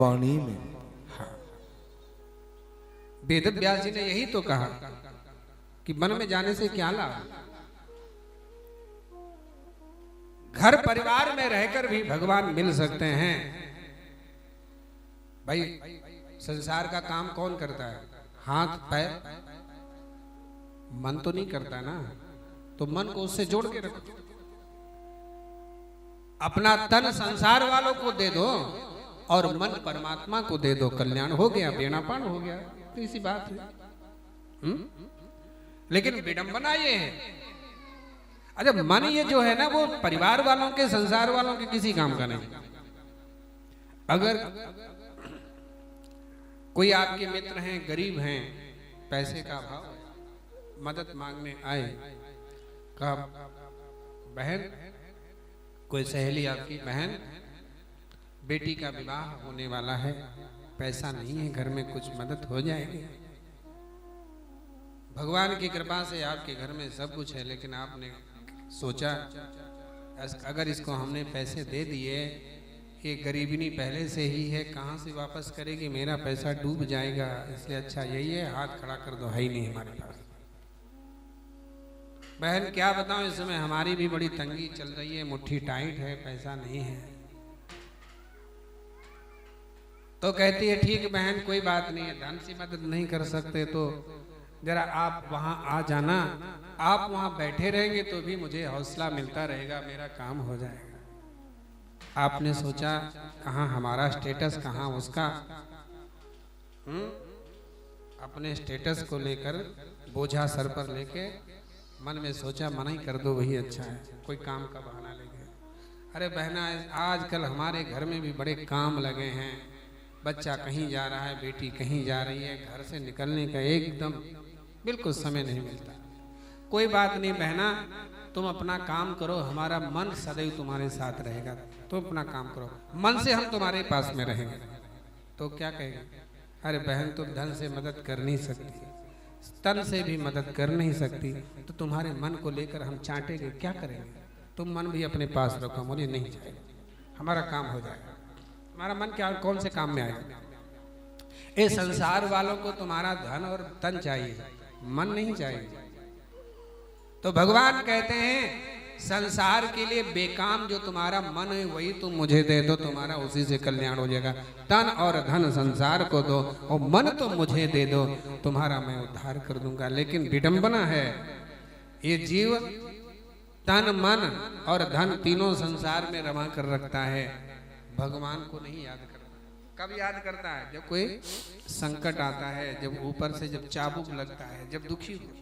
वाणी में। हाँ, वेद व्यास जी ने यही तो कहा कि वन में जाने से क्या लाभ। घर परिवार में रहकर भी भगवान मिल सकते हैं। भाई संसार का काम कौन करता है? हाथ पैर, मन तो नहीं करता ना। तो मन को उससे जोड़ के रखो। अपना तन संसार वालों को दे दो और मन परमात्मा को दे दो, कल्याण हो गया, बेड़ापार हो गया। तो इसी बात है। लेकिन विडंबना ये है, अच्छा मन ये जो है ना वो परिवार वालों के, संसार वालों के किसी काम का नहीं। अगर कोई आपके मित्र हैं, गरीब हैं, पैसे का अभाव, मदद मांगने आए, कहा बहन, कोई सहेली आपकी बहन, बेटी का विवाह होने वाला है, पैसा नहीं है घर में, कुछ मदद हो जाएगी। भगवान की कृपा से आपके घर में सब कुछ है, लेकिन आपने सोचा अगर इसको हमने पैसे दे दिए, ये गरीबनी पहले से ही है, कहाँ से वापस करेगी, मेरा पैसा डूब जाएगा। इसलिए अच्छा यही है, हाथ खड़ा कर दो, है ही नहीं हमारे पास। बहन क्या बताऊं, इस समय हमारी भी बड़ी तंगी चल रही है, मुट्ठी टाइट है, पैसा नहीं है। तो कहती है ठीक बहन कोई बात नहीं है, धन से मदद नहीं कर सकते तो जरा आप वहां आ जाना, आप वहां बैठे रहेंगे तो भी मुझे हौसला मिलता रहेगा, मेरा काम हो जाएगा। आपने सोचा कहाँ हमारा स्टेटस, कहाँ उसका। अपने स्टेटस को लेकर बोझा सर पर लेके मन में सोचा मना ही कर दो, वही अच्छा है, कोई काम का बहाना लेके। अरे बहना, आजकल हमारे घर में भी बड़े काम लगे हैं, बच्चा कहीं जा रहा है, बेटी कहीं जा रही है, घर से निकलने का एकदम बिल्कुल समय नहीं मिलता। कोई बात नहीं बहना, तुम अपना काम करो, हमारा मन सदैव तुम्हारे साथ रहेगा, तुम अपना काम करो, मन से हम तुम्हारे पास में रहेंगे। तो क्या कहेगा? अरे बहन तुम धन से मदद कर नहीं सकती, तन से भी मदद कर नहीं सकती, तो तुम्हारे मन को लेकर हम चाटेंगे, क्या करेंगे? तुम मन भी अपने पास रखो। बोले नहीं जाएगा, हमारा काम हो जाएगा। हमारा मन क्या, कौन से काम में आएगा? ये संसार वालों को तुम्हारा धन और तन चाहिए, मन नहीं चाहिए। तो भगवान कहते हैं संसार के लिए बेकाम जो तुम्हारा मन है वही तुम मुझे दे दो, तुम्हारा उसी से कल्याण हो जाएगा। तन और धन संसार को दो और मन तो मुझे दे दो, तुम्हारा मैं उद्धार कर दूंगा। लेकिन विडंबना है, ये जीव तन मन और धन तीनों संसार में रमा कर रखता है, भगवान को नहीं याद करता। कब याद करता है? जब कोई संकट आता है, जब ऊपर से जब चाबुक लगता है, जब दुखी हो।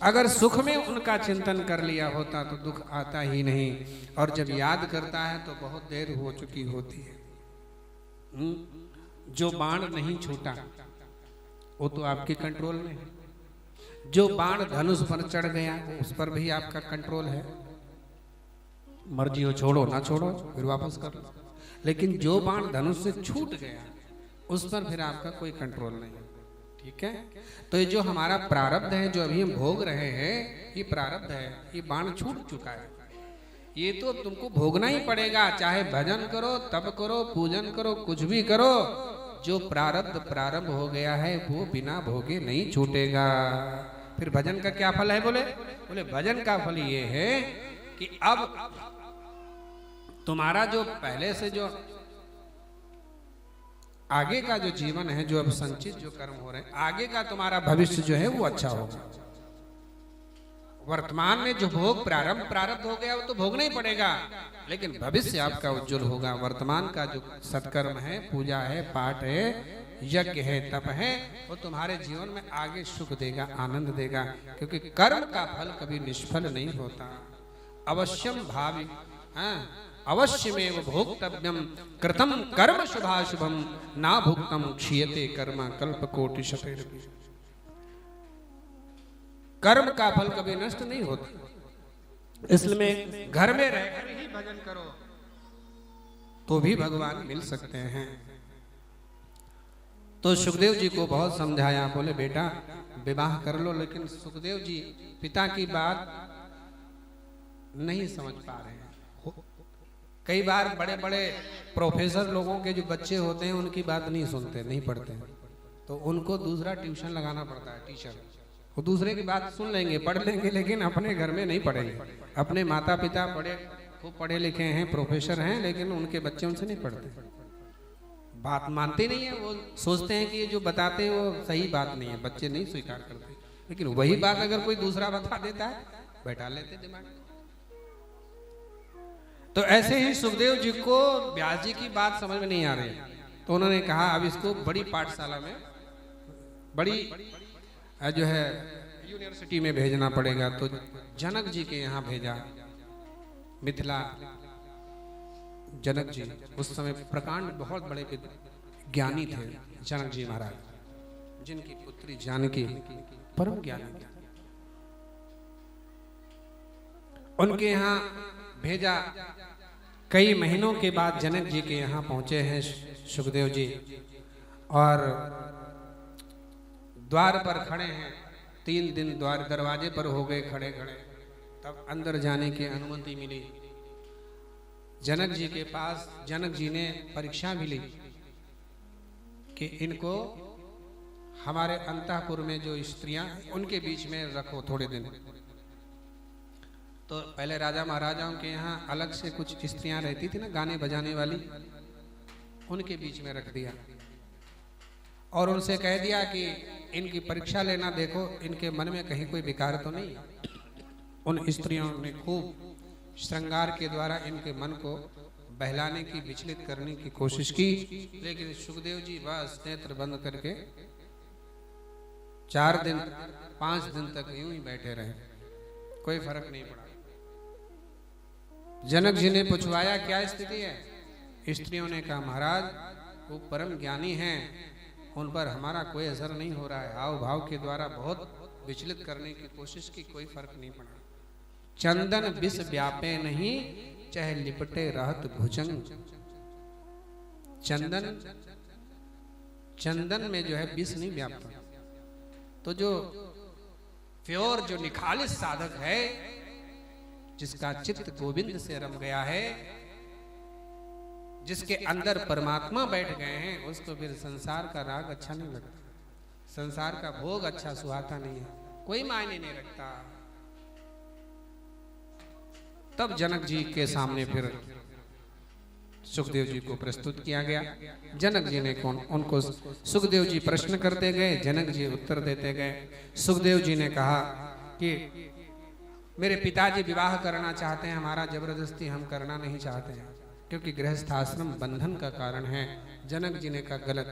अगर सुख में उनका चिंतन कर लिया होता तो दुख आता ही नहीं, और जब याद करता है तो बहुत देर हो चुकी होती है। जो बाण नहीं छूटा वो तो आपके कंट्रोल में है, जो बाण धनुष पर चढ़ गया उस पर भी आपका कंट्रोल है। मर्जी हो छोड़ो ना छोड़ो, फिर वापस कर लो। लेकिन जो बाण धनुष से छूट गया उस पर फिर आपका कोई कंट्रोल नहीं। ठीक है, तो ये जो हमारा प्रारब्ध है, जो अभी हम भोग रहे हैं, ये प्रारब्ध है, ये बाण छूट चुका है, ये तो तुमको भोगना ही पड़ेगा। चाहे भजन करो, तप करो, पूजन करो, कुछ भी करो, जो प्रारब्ध प्रारंभ हो गया है वो बिना भोगे नहीं छूटेगा। फिर भजन का क्या फल है? बोले भजन का फल ये है कि अब तुम्हारा जो पहले से जो आगे का जो जीवन है, जो अब संचित जो कर्म हो रहे हैं, आगे का तुम्हारा भविष्य जो है वो अच्छा होगा। वर्तमान में जो भोग प्रारब्ध हो गया वो तो भोगना ही पड़ेगा, लेकिन भविष्य आपका उज्जवल होगा। वर्तमान का जो सत्कर्म है, पूजा है, पाठ है, यज्ञ है, तप है, वो तुम्हारे जीवन में आगे सुख देगा, आनंद देगा। क्योंकि कर्म का फल कभी निष्फल नहीं होता। अवश्यम भावी, अवश्यमेव भोक्तव्यम कृतम कर्म शुभाशुभम ना भुक्तम क्षीयते कर्म कल्पकोटि शतैरपि। कर्म का फल कभी नष्ट नहीं होता, इसलिए घर में रहकर ही भजन करो तो भी भगवान मिल सकते हैं। तो सुखदेव जी को बहुत समझाया, बोले बेटा विवाह कर लो, लेकिन सुखदेव जी पिता की बात नहीं समझ पा रहे हैं। कई बार बड़े बड़े प्रोफेसर लोगों के जो बच्चे होते हैं उनकी बात नहीं सुनते, नहीं पढ़ते, तो उनको दूसरा ट्यूशन लगाना पड़ता है, टीचर। वो दूसरे की बात सुन लेंगे, पढ़ लेंगे, लेकिन अपने घर में नहीं पढ़ेंगे। अपने माता पिता खूब पढ़े लिखे हैं, प्रोफेसर हैं, लेकिन उनके बच्चे उनसे नहीं पढ़ते, बात मानते नहीं है। वो सोचते हैं कि ये जो बताते हैं वो सही बात नहीं है, बच्चे नहीं स्वीकार करते। लेकिन वही बात अगर कोई दूसरा बता देता है, बैठा लेते दिमाग। तो ऐसे ही सुखदेव जी को व्यास जी की बात समझ में नहीं आ रही, तो उन्होंने कहा अब इसको बड़ी पाठशाला में, बड़ी जो है यूनिवर्सिटी में भेजना पड़ेगा। तो जनक जी के यहाँ भेजा, मिथिला। जनक जी उस समय प्रकांड बहुत बड़े ज्ञानी थे जनक जी महाराज, जिनकी पुत्री जानकी परम ज्ञानी, उनके यहाँ भेजा। कई महीनों के बाद जनक जी के यहाँ पहुंचे हैं सुखदेव जी, और द्वार पर खड़े हैं। 3 दिन द्वार दरवाजे पर हो गए खड़े खड़े, तब अंदर जाने की अनुमति मिली। जनक जी के पास जनक जी ने परीक्षा भी ली कि इनको हमारे अंतःपुर में जो स्त्रियां उनके बीच में रखो थोड़े दिन। तो पहले राजा महाराजाओं के यहाँ अलग से कुछ स्त्रियां रहती थी ना, गाने बजाने वाली, उनके बीच में रख दिया और उनसे कह दिया कि इनकी परीक्षा लेना, देखो इनके मन में कहीं कोई विकार तो नहीं। उन स्त्रियों ने खूब श्रृंगार के द्वारा इनके मन को बहलाने की, विचलित करने की कोशिश की, लेकिन सुखदेव जी बस नेत्र बंद करके 4 दिन 5 दिन तक यूं ही बैठे रहे, कोई फर्क नहीं पड़ा। जनक जी ने पूछवाया क्या स्थिति है? स्त्रियों ने कहा महाराज वो परम ज्ञानी हैं, उन पर हमारा कोई असर नहीं हो रहा है, हाव भाव के द्वारा बहुत विचलित करने की कोशिश की, कोई फर्क नहीं पड़ा। चंदन विष व्यापे नहीं, चाहे लिपटे रहत भुजंग। चंदन में जो है विष नहीं व्यापता। तो जो प्योर, जो निखालिस साधक है, जिसका चित्त गोविंद से रम गया है, जिसके अंदर परमात्मा बैठ गए हैं, उसको फिर संसार का राग अच्छा नहीं लगता, संसार का भोग अच्छा सुहाता नहीं है, कोई मायने नहीं रखता। तब जनक जी के सामने फिर सुखदेव जी को प्रस्तुत किया गया। जनक जी ने उनको सुखदेव जी प्रश्न करते गए, जनक जी उत्तर देते गए। सुखदेव जी ने कहा कि मेरे पिताजी विवाह करना चाहते हैं, हमारा जबरदस्ती हम करना नहीं चाहते हैं, क्योंकि गृहस्थाश्रम बंधन का कारण है। जनक जी ने कहा गलत,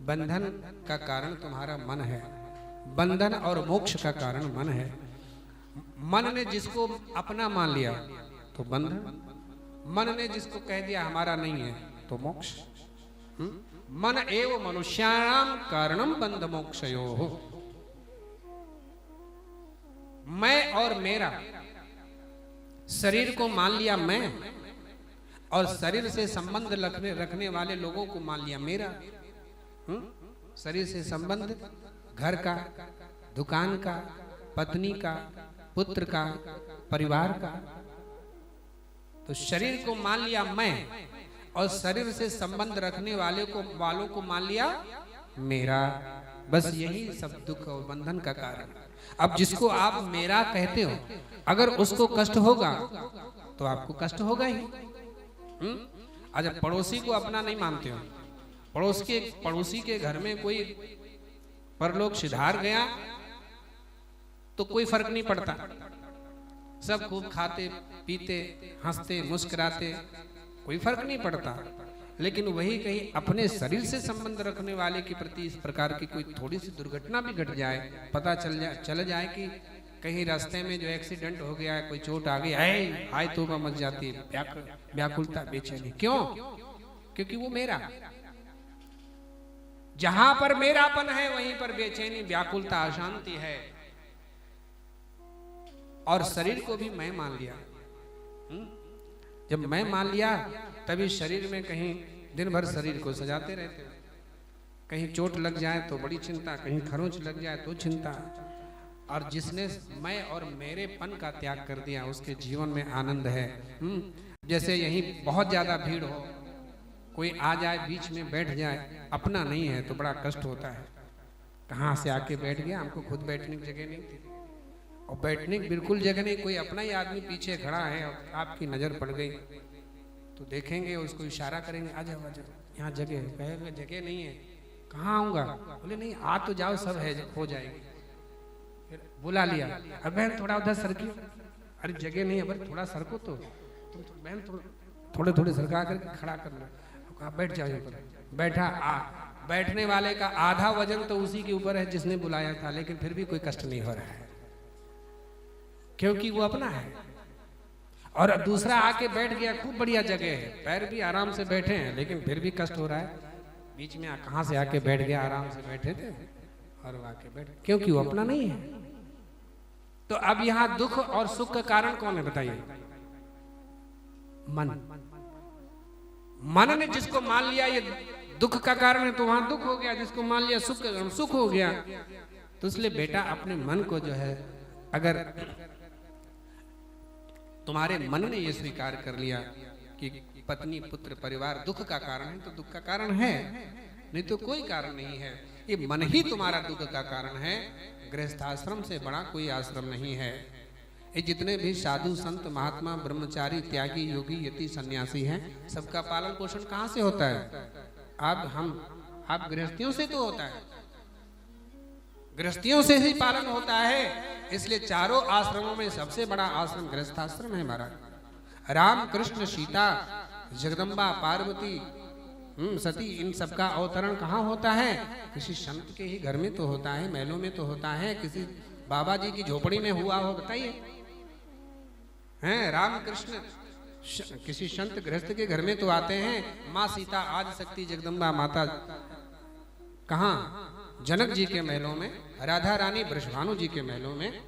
बंधन का कारण तुम्हारा मन है, बंधन और मोक्ष का कारण मन है। मन ने जिसको अपना मान लिया तो बंधन, मन ने जिसको कह दिया हमारा नहीं है तो मोक्ष। मन एव मनुष्याणाम कारणम बंध मोक्षयोः। मैं और मेरा, शरीर को मान लिया मैं, और शरीर से संबंध रखने वाले लोगों को मान लिया मेरा। शरीर से संबंध घर का, दुकान का, पत्नी का, पुत्र का, परिवार का। तो शरीर को मान लिया मैं, और शरीर से संबंध रखने वालों को मान लिया मेरा। बस यही सब दुख और बंधन का कारण। अब जिसको आप मेरा कहते हो, अगर उसको कष्ट होगा तो आपको कष्ट होगा ही। अच्छा, पड़ोसी को अपना नहीं मानते हो, पड़ोसी के घर में कोई परलोक सिधार गया तो कोई फर्क नहीं पड़ता, सब खूब खाते पीते हंसते मुस्कुराते, कोई फर्क नहीं पड़ता। लेकिन वही कहीं अपने शरीर से संबंध रखने वाले के प्रति इस प्रकार की कोई थोड़ी सी दुर्घटना भी घट जाए, पता चल जाए कि कहीं रास्ते में जो एक्सीडेंट हो गया है, कोई चोट आ गई है, हाय तौबा मच जाती है, व्याकुलता बेचैनी। क्यों? क्योंकि वो मेरा। जहां पर मेरापन है वहीं पर बेचैनी, व्याकुलता, अशांति है। और शरीर को भी मैं मान लिया। जब मैं मान लिया तभी शरीर में कहीं दिन भर शरीर को सजाते रहते, कहीं चोट लग जाए तो बड़ी चिंता, कहीं खरोंच लग जाए तो चिंता। और जिसने मैं और मेरेपन का त्याग कर दिया उसके जीवन में आनंद है। जैसे यहीं बहुत ज्यादा भीड़ हो, कोई आ जाए बीच में बैठ जाए, अपना नहीं है तो बड़ा कष्ट होता है। कहाँ से आके बैठ गया, हमको खुद बैठने की जगह नहीं थी, और बैठने की बिल्कुल जगह नहीं, कोई अपना ही आदमी पीछे खड़ा है और आपकी नजर पड़ गई तो देखेंगे, उसको इशारा करेंगे, आ जाओ आ जाओ, यहाँ जगह है। कहेगा जगह नहीं है, कहाँ आऊँगा? बोले नहीं आ तो जाओ, सब है, हो जाएगी। फिर बुला लिया, अब बहन थोड़ा उधर सरकी, अरे जगह नहीं है, बस थोड़ा सरको तो तुम तो बहन थोड़े थोड़े सरका करके खड़ा कर लो, कहा बैठ जाओ पर। बैठा, बैठने वाले का आधा वजन तो उसी के ऊपर है जिसने बुलाया था, लेकिन फिर भी कोई कष्ट नहीं हो रहा है, क्योंकि वो अपना है। और दूसरा आके बैठ गया, खूब बढ़िया जगह है, पैर भी आराम से बैठे हैं, लेकिन फिर भी कष्ट हो रहा है। बीच में कहां से आके बैठ गया, आराम से बैठे थे और वो आके बैठ, क्योंकि वो अपना नहीं है। तो अब यहाँ दुख और सुख का कारण कौन है बताइए? मन। मन ने जिसको मान लिया ये दुख का कारण है तो वहां दुख हो गया, जिसको मान लिया सुख हो गया। तो इसलिए बेटा अपने मन को जो है, अगर तुम्हारे मन ने ये स्वीकार कर लिया कि पत्नी पुत्र परिवार दुख का कारण है, तो दुख का कारण है, नहीं तो कोई कारण नहीं है। ये मन ही तुम्हारा दुख का कारण है। गृहस्थाश्रम से बड़ा कोई आश्रम नहीं है। ये जितने भी साधु संत महात्मा ब्रह्मचारी त्यागी योगी यति सन्यासी हैं, सबका पालन पोषण कहाँ से होता है? आप गृहस्थियों से तो होता है, गृहस्थियों से ही पालन होता है। इसलिए चारों आश्रमों में सबसे बड़ा आश्रम गृहस्थाश्रम है हमारा। राम कृष्ण सीता जगदम्बा पार्वती सती, इन सबका अवतरण कहाँ होता है? किसी संत के ही घर में तो होता है, महलों में तो होता है, किसी बाबा जी की झोपड़ी में हुआ हो बताइए? हैं राम कृष्ण किसी संत गृहस्थ के घर में तो आते हैं। माँ सीता आदि शक्ति जगदम्बा माता कहाँ? जनक जी के महलों में, राधा रानी वृषभानु जी के महलों में,